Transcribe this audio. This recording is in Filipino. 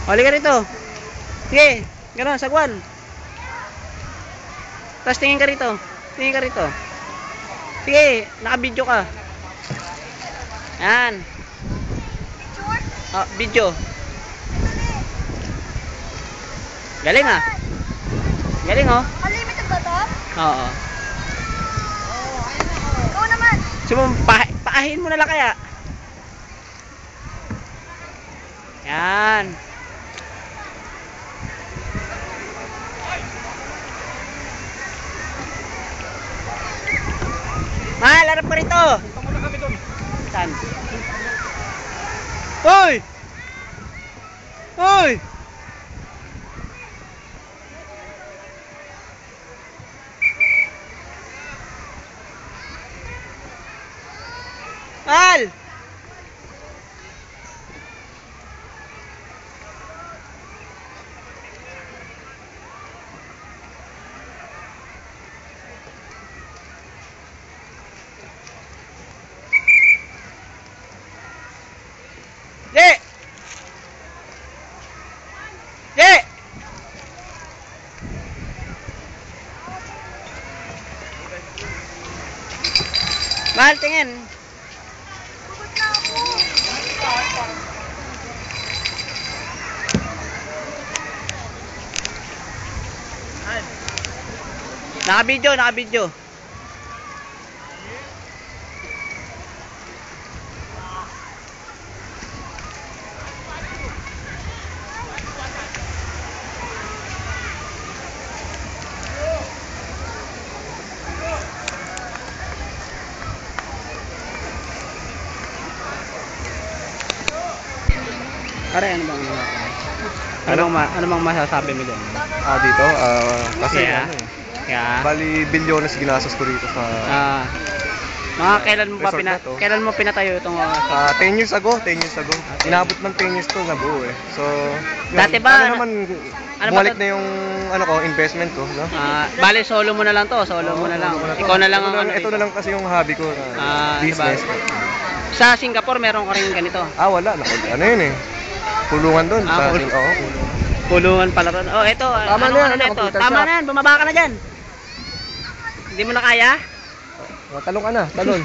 Huli ka rito. Sige, gano'n, sagwan. Tapos tingin ka rito. Tingin ka rito. Sige, naka-video ka. Yan. Oh, video. Galing ah. Galing oh. Unlimited ba to? Oo. Ikaw naman. So, paahin mo na lang kaya. Yan. Mahal, harap ka rito. Punta muna kami doon. Saan? Hoy! Hoy! Mahal! Di! Di! Mahal, tingin. Pagod na ako. Naka-video, naka-video. Pare, ano bang masasabi mo doon? Dito, kasi Kaya? ano eh. Kaya? Bali, bilyones ginastos ko rito sa... Mga kailan mo Resort na to. kailan mo pinatayo itong 10 years ago. Inabot ng 10 years to nabuo eh. So, yun, Dati ba, sana naman, ano ba bumalik to? na yung investment ko, no? bale solo mo na lang to, solo mo na lang. Ikaw na lang ang ano. Ito na lang kasi yung hobby ko, business. Sa Singapore meron ka rin ganito. Wala. Ano yun eh. Pulungan doon. Oo. Pulungan pala ron. Oh, ito. Tama na yan, ito? computer Tama shop. na yan, bumaba ka na dyan. Hindi mo na kaya? Talon ka na, talon.